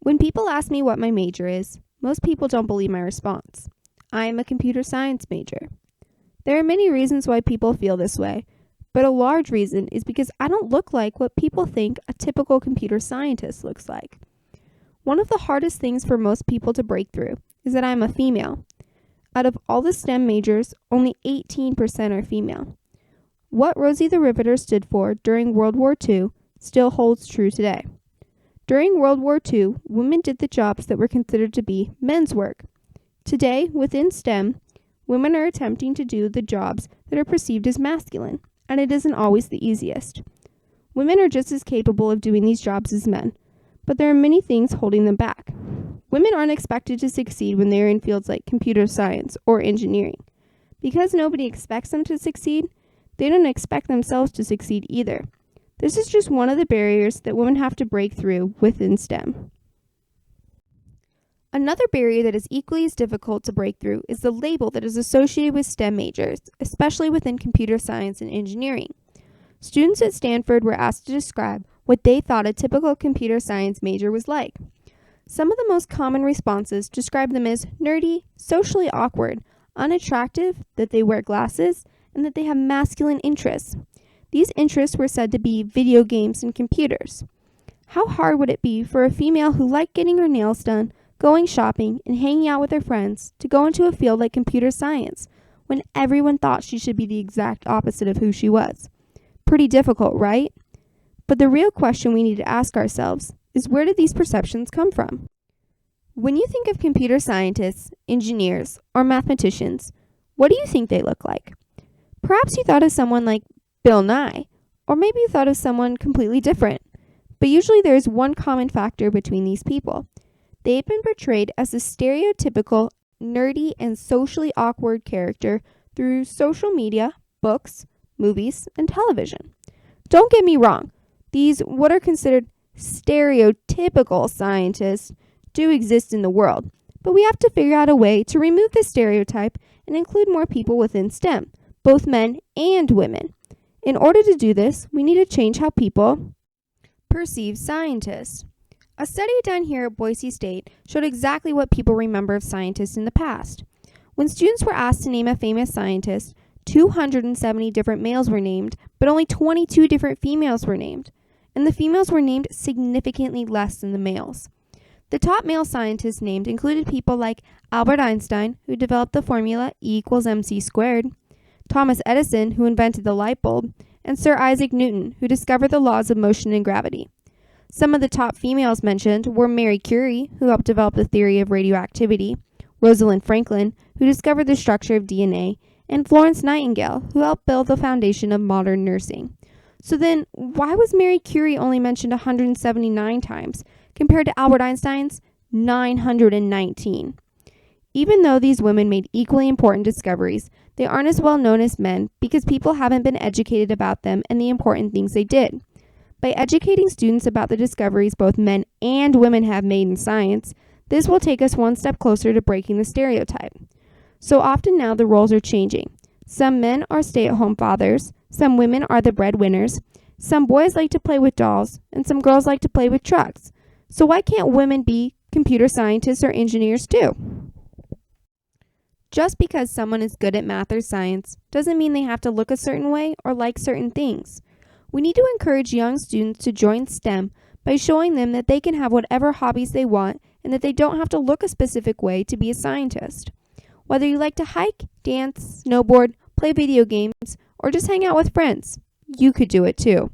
When people ask me what my major is, most people don't believe my response. I am a computer science major. There are many reasons why people feel this way, but a large reason is because I don't look like what people think a typical computer scientist looks like. One of the hardest things for most people to break through is that I'm a female. Out of all the STEM majors, only 18% are female. What Rosie the Riveter stood for during World War II still holds true today. During World War II, women did the jobs that were considered to be men's work. Today, within STEM, women are attempting to do the jobs that are perceived as masculine, and it isn't always the easiest. Women are just as capable of doing these jobs as men, but there are many things holding them back. Women aren't expected to succeed when they are in fields like computer science or engineering. Because nobody expects them to succeed, they don't expect themselves to succeed either. This is just one of the barriers that women have to break through within STEM. Another barrier that is equally as difficult to break through is the label that is associated with STEM majors, especially within computer science and engineering. Students at Stanford were asked to describe what they thought a typical computer science major was like. Some of the most common responses describe them as nerdy, socially awkward, unattractive, that they wear glasses, and that they have masculine interests. These interests were said to be video games and computers. How hard would it be for a female who liked getting her nails done, going shopping, and hanging out with her friends to go into a field like computer science when everyone thought she should be the exact opposite of who she was? Pretty difficult, right? But the real question we need to ask ourselves is, where did these perceptions come from? When you think of computer scientists, engineers, or mathematicians, what do you think they look like? Perhaps you thought of someone like Bill Nye, or maybe you thought of someone completely different. But usually there is one common factor between these people. They've been portrayed as a stereotypical, nerdy, and socially awkward character through social media, books, movies, and television. Don't get me wrong, these what are considered stereotypical scientists do exist in the world, but we have to figure out a way to remove this stereotype and include more people within STEM, both men and women. In order to do this, we need to change how people perceive scientists. A study done here at Boise State showed exactly what people remember of scientists in the past. When students were asked to name a famous scientist, 270 different males were named, but only 22 different females were named. And the females were named significantly less than the males. The top male scientists named included people like Albert Einstein, who developed the formula E=mc², Thomas Edison, who invented the light bulb, and Sir Isaac Newton, who discovered the laws of motion and gravity. Some of the top females mentioned were Marie Curie, who helped develop the theory of radioactivity, Rosalind Franklin, who discovered the structure of DNA, and Florence Nightingale, who helped build the foundation of modern nursing. So then, why was Marie Curie only mentioned 179 times, compared to Albert Einstein's 919? Even though these women made equally important discoveries, they aren't as well known as men because people haven't been educated about them and the important things they did. By educating students about the discoveries both men and women have made in science, this will take us one step closer to breaking the stereotype. So often now the roles are changing. Some men are stay-at-home fathers, some women are the breadwinners, some boys like to play with dolls, and some girls like to play with trucks. So why can't women be computer scientists or engineers too? Just because someone is good at math or science doesn't mean they have to look a certain way or like certain things. We need to encourage young students to join STEM by showing them that they can have whatever hobbies they want and that they don't have to look a specific way to be a scientist. Whether you like to hike, dance, snowboard, play video games, or just hang out with friends, you could do it too.